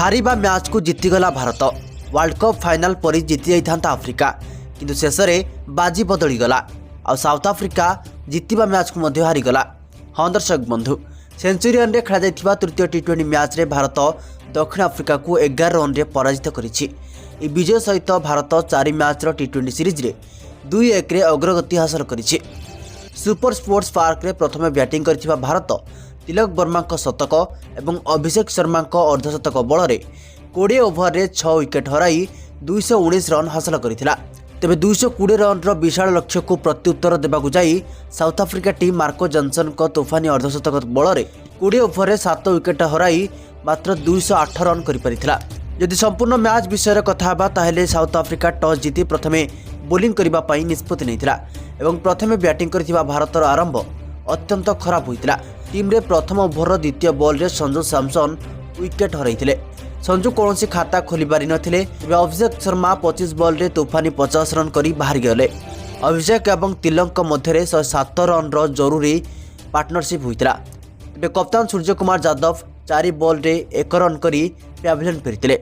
हारिबा match को जीतीगला Bharat. World cup final पर जीति जाइथांता अफ्रिका, किंतु शेष में बाजी बदलीगला आ साउथ अफ्रिका जीतिबा मैच को मध्य हारिगला। हाँ दर्शक बंधु, सेंचुरियन रे खेला जाइथिबा तृतीय टी20 मैच रे भारत दक्षिण अफ्रिका को 11 रन रे पराजित करिछि। ई विजय सहित भारत 4 मैच रो टी20 सीरीज रे 2-1 रे अग्रगति हासिल करिछि। सुपर स्पोर्ट्स पार्क रे प्रथमे बैटिंग करथिबा भारत तिलक वर्मा शतक और अभिषेक शर्मा अर्धशतक बल 20 ओभर रे 6 विकेट हराई 219 रन हासिल करथिला। तेबे 220 रन रो विशाल लक्ष्य को प्रत्युत्तर देबाकू जाई south Africa team Marco Jansen को तोफानी अर्धशतक बल 20 ओभर रे 7 विकेट हराई मात्र 208 रन करि परिथिला। यदि संपूर्ण मैच विषय कथा हेबा ताहेले साउथ अफ्रिका टॉस जीति प्रथमे बोलिंग करबा पई निष्पत्ति नैथिला एवं प्रथमे बैटिंग करथिबा भारतर आरंभ अत्यंत खराब होइतिला। टीम रे प्रथम ओभर द्वितीय बॉल रे संजू सैमसन विकेट हराइथिले। संजू कौनसी खाता खोली पारि नथिले। अभिषेक शर्मा 25 बॉल रे तूफानी 50 रन करी बाहर गले। अभिषेक एवं तिलक मध्य 107 रन रो जरूरी पार्टनरशिप होइतिला। कप्तान सूर्य कुमार यादव 4 बॉल रे 1 रन करी पैविलियन फेरिथिले।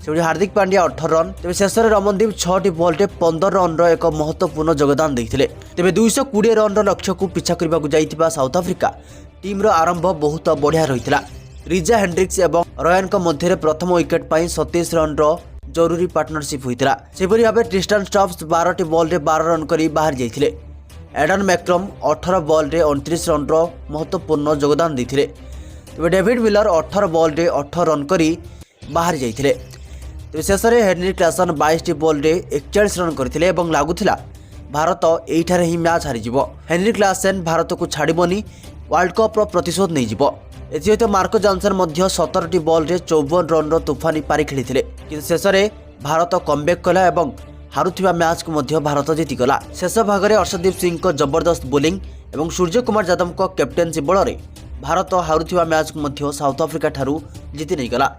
से हार्दिक पांड्या 18 रन। तेज शेष में रमनदीप 6 बॉल रे 15 रन रो एक महत्वपूर्ण योगदान देइथिले। तेज 220 रन रो लक्ष्य को पिछा करबा को जाइथिबा साउथ अफ्रिका टीम रो आरंभ बहुत बढ़िया रहिथिला। रिजा हेंड्रिक्स एवं रयान को मध्य प्रथम विकेट पाई 27 रन रो जरूरी पार्टनरशिप होइतिला। सेपरि भाबे ट्रिस्टान स्टब्स 12 बॉल रे 12 रन करी बाहर जाइथिले। एडन मैक्रम 18 बॉल रे 29 रन रो महत्वपूर्ण योगदान देइथिले। तेज डेविड मिलर 18 बॉल रे 18 रन करी बाहर जाइथिले। तेज शेष में हेनरी क्लासन 22 बॉल रे 41 रन करथिले एवं लागुथिला भारत एइठारे ही मैच हारिजिवो। हेनरी क्लासन भारत को छाड़िबनी, वर्ल्ड कप रो प्रतिशोध नहीं जिवो। एथिसहित मार्को जॉनसन मध्य 17 बॉल रे 54 रन रो तूफानी पारी खेलिथिले, किंतु शेष में भारत कमबैक कला एवं हारुथिबा मैच को मध्य भारत जीतिगला। शेष भाग में अर्शदीप सिंह को जबरदस्त बोलिंग एवं सूर्य कुमार यादव को कैप्टेनसी बल रे भारत हारुथिबा मैच को मध्य साउथ अफ्रिका ठारू जीति नहीं गला।